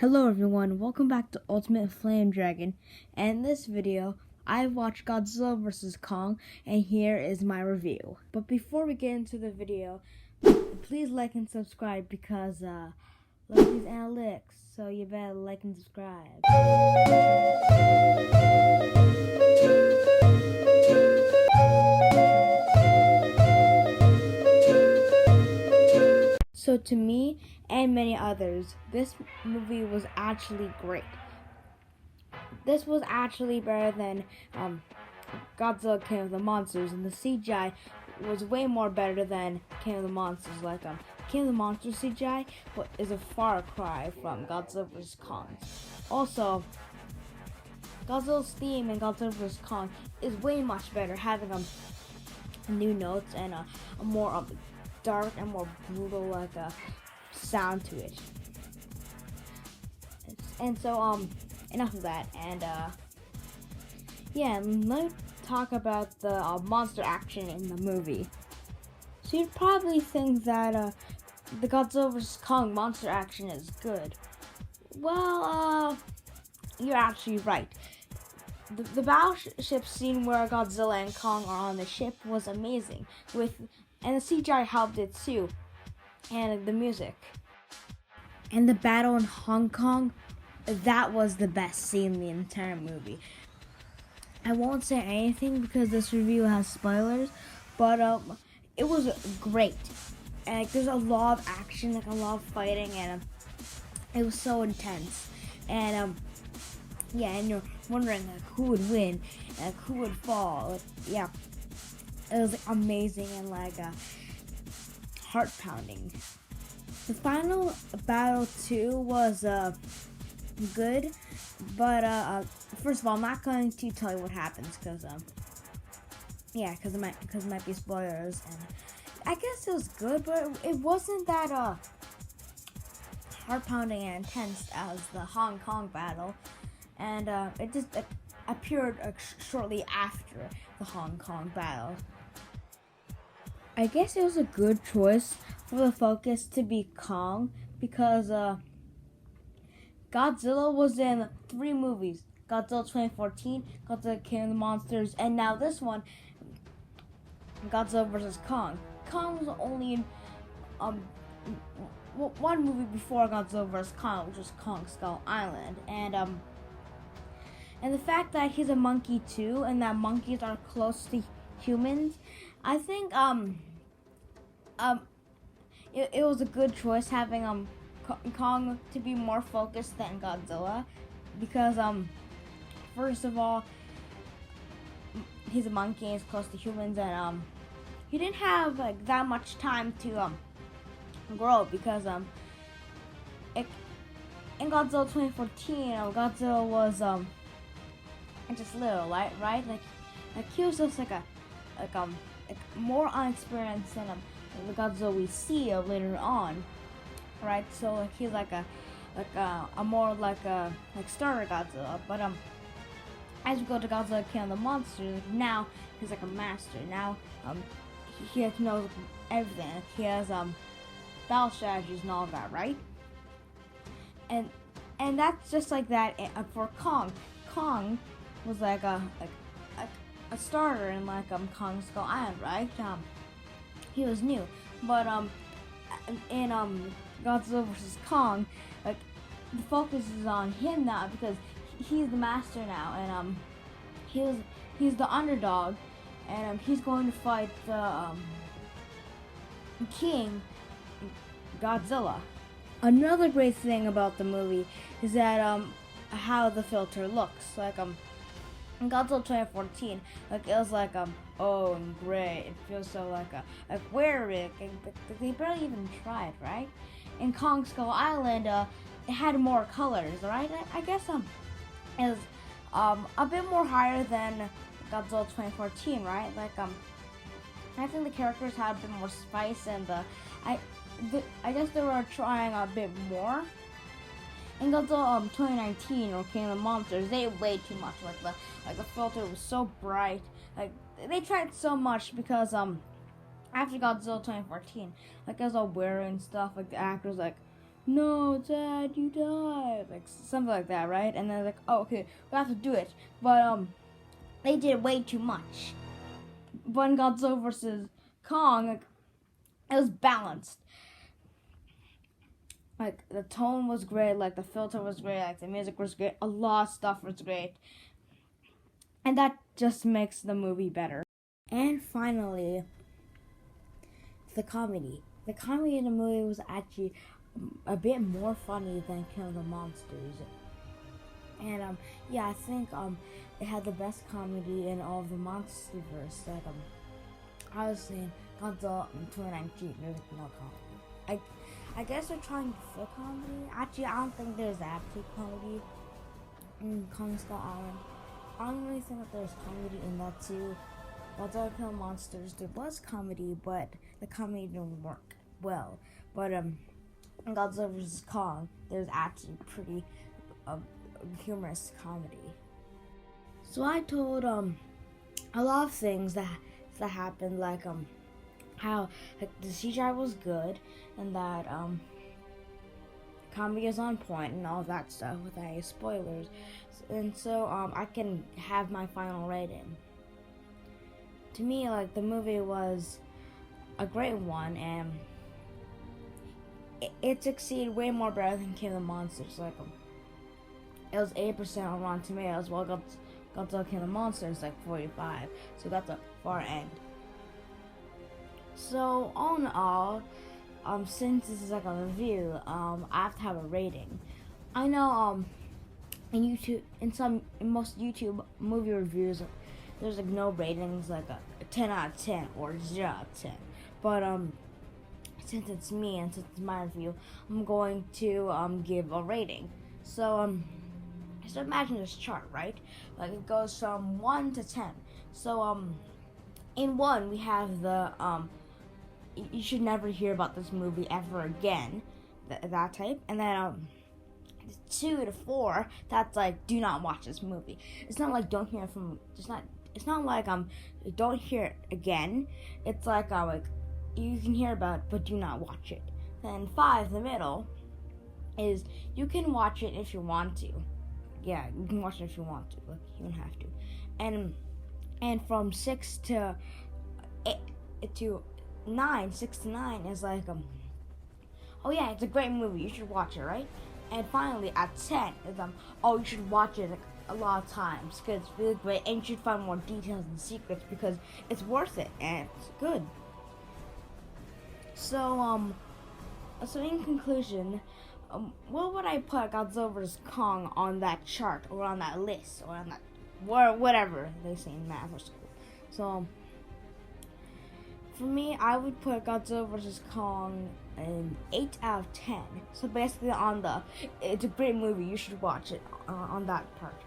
Hello everyone, welcome back to Ultimate Flame Dragon, and in this video, I watched Godzilla vs. Kong, and here is my review. But before we get into the video, please like and subscribe because, look at these analytics, so you better like and subscribe. So to me, and many others, this movie was actually great. This was actually better than Godzilla King of the Monsters, and the CGI was way more better than King of the Monsters. King of the Monsters CGI is a far cry from Godzilla vs. Kong. Also, Godzilla's theme in Godzilla vs. Kong is way much better, having new notes and a more dark and more brutal sound to it. And so enough of that, and yeah, let me talk about the monster action in the movie. So you'd probably think that the Godzilla vs. Kong monster action is good. Well, you're actually right. The battleship scene where Godzilla and Kong are on the ship was amazing, and the CGI helped it too, and the music. And the battle in Hong Kong, that was the best scene in the entire movie. I won't say anything because this review has spoilers, but it was great. And there's a lot of action, a lot of fighting, and it was so intense. And yeah, and you're wondering who would win and who would fall. Yeah, it was amazing and heart pounding. The final battle too was good, but first of all, I'm not going to tell you what happens because it might be spoilers, and I guess it was good, but it wasn't that heart pounding and intense as the Hong Kong battle, and it just appeared shortly after the Hong Kong battle. I guess it was a good choice for the focus to be Kong because Godzilla was in 3 movies: Godzilla 2014, Godzilla King of the Monsters, and now this one, Godzilla vs. Kong. Kong was only in one movie before Godzilla vs. Kong, which was Kong Skull Island, and the fact that he's a monkey too, and that monkeys are close to humans, I think it was a good choice having Kong to be more focused than Godzilla, because first of all, he's a monkey and he's close to humans, and he didn't have that much time to grow because in Godzilla 2014, Godzilla was just little, right? Like he was just like more unexperienced than the Godzilla we see later on, right? So he's like a more starter Godzilla. But as we go to Godzilla King of the Monsters, now he's like a master. Now he knows everything. He has battle strategies and all of that, right? And that's just like that for Kong. Kong was like a starter in Kong Skull Island, right? He was new, but in Godzilla vs. Kong, the focus is on him now because he's the master now, and he's the underdog, and he's going to fight the King Godzilla. Another great thing about the movie is that how the filter looks. In Godzilla 2014, it was oh, and gray. It feels so where it? They barely even tried, right? In Kong Skull Island, it had more colors, right? I guess it was a bit more higher than Godzilla 2014, right? I think the characters had a bit more spice, and I guess they were trying a bit more. In Godzilla 2019 or King of the Monsters, they way too much. The filter was so bright. They tried so much because after Godzilla 2014, it was all wearing stuff. The actors no, Dad, you died, like something like that, right? And they're like, oh, okay, we have to do it, but they did way too much. When Godzilla versus Kong, like, it was balanced. Like the tone was great, like the filter was great, like the music was great, a lot of stuff was great, and that just makes the movie better. And finally, the comedy. The comedy in the movie was actually a bit more funny than Kill the Monsters. And yeah, I think it had the best comedy in all of the MonsterVerse. Like I was saying, Godzilla in 2019, there's like no comedy. I guess they're trying to fit comedy. Actually, I don't think there's actually comedy in Kong Skull Island. I don't really think that there's comedy in that too. Godzilla Kill Monsters, there was comedy, but the comedy didn't work well. But in Godzilla vs. Kong, there's actually pretty humorous comedy. So I told a lot of things that happened, like how like, the CGI was good, and that comedy is on point and all that stuff without any spoilers. And so I can have my final rating. To me, like, the movie was a great one, and it succeeded way more better than King of the Monsters. Like, it was 8% on Rotten Tomatoes, while Godzilla King of the Monsters like 45. So that's a far end. So all in all, since this is like a review, I have to have a rating. I know in most YouTube movie reviews, there's like no ratings, like a 10 out of 10 or 0 out of 10. But since it's me and since it's my review, I'm going to give a rating. So so imagine this chart, right? Like it goes from 1 to 10. So in 1 we have the you should never hear about this movie ever again, that type, and then 2 to 4, that's like, do not watch this movie. It's not like don't hear from. It's not like don't hear it again. It's like you can hear about it, but do not watch it. Then 5, the middle, is you can watch it if you want to. Yeah, you can watch it if you want to. Like, you don't have to. And from 6 to 9, 6 to 9 is like oh yeah, it's a great movie. You should watch it, right? And finally, at 10 is oh, you should watch it like a lot of times because it's really great, and you should find more details and secrets because it's worth it and it's good. So so in conclusion, what would I put Godzilla vs. Kong on that chart or on that list or on that whatever they say in math or school? So for me, I would put Godzilla vs. Kong an 8 out of 10. So basically it's a great movie. You should watch it on that part.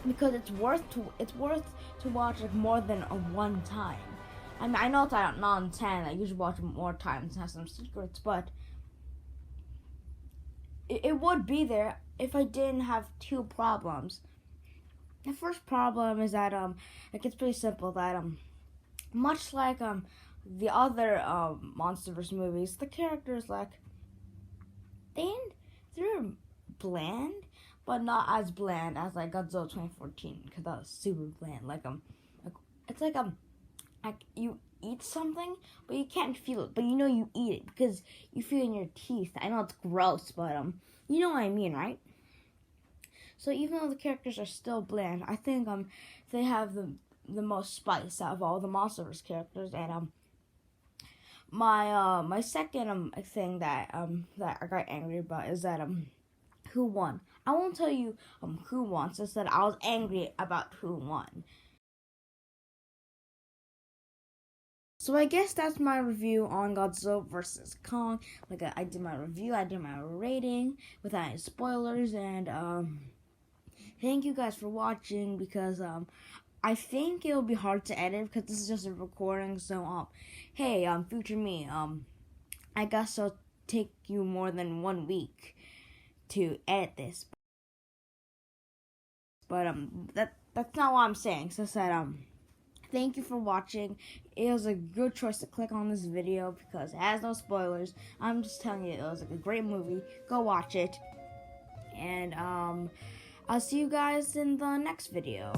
Because it's worth to watch like more than one time. I mean, I know it's not on 10. Like, you should watch it more times and have some secrets, but it would be there if I didn't have 2 problems. The first problem is that like, it's pretty simple, that much like the other MonsterVerse movies, the characters, like, they're bland, but not as bland as like Godzilla 2014, because that was super bland. Like it's like you eat something, but you can't feel it, but you know you eat it because you feel it in your teeth. I know it's gross, but you know what I mean, right? So even though the characters are still bland, I think they have the most spice out of all the MonsterVerse characters. And my second thing that I got angry about is that who won. I won't tell you who won, since that I was angry about who won. So I guess that's my review on Godzilla vs. Kong. Like, I did my review, I did my rating without any spoilers, and thank you guys for watching, because I think it'll be hard to edit because this is just a recording. So hey, future me, I guess it'll take you more than 1 week to edit this. But that's not what I'm saying. So that thank you for watching. It was a good choice to click on this video because it has no spoilers. I'm just telling you, it was like a great movie. Go watch it. And I'll see you guys in the next video.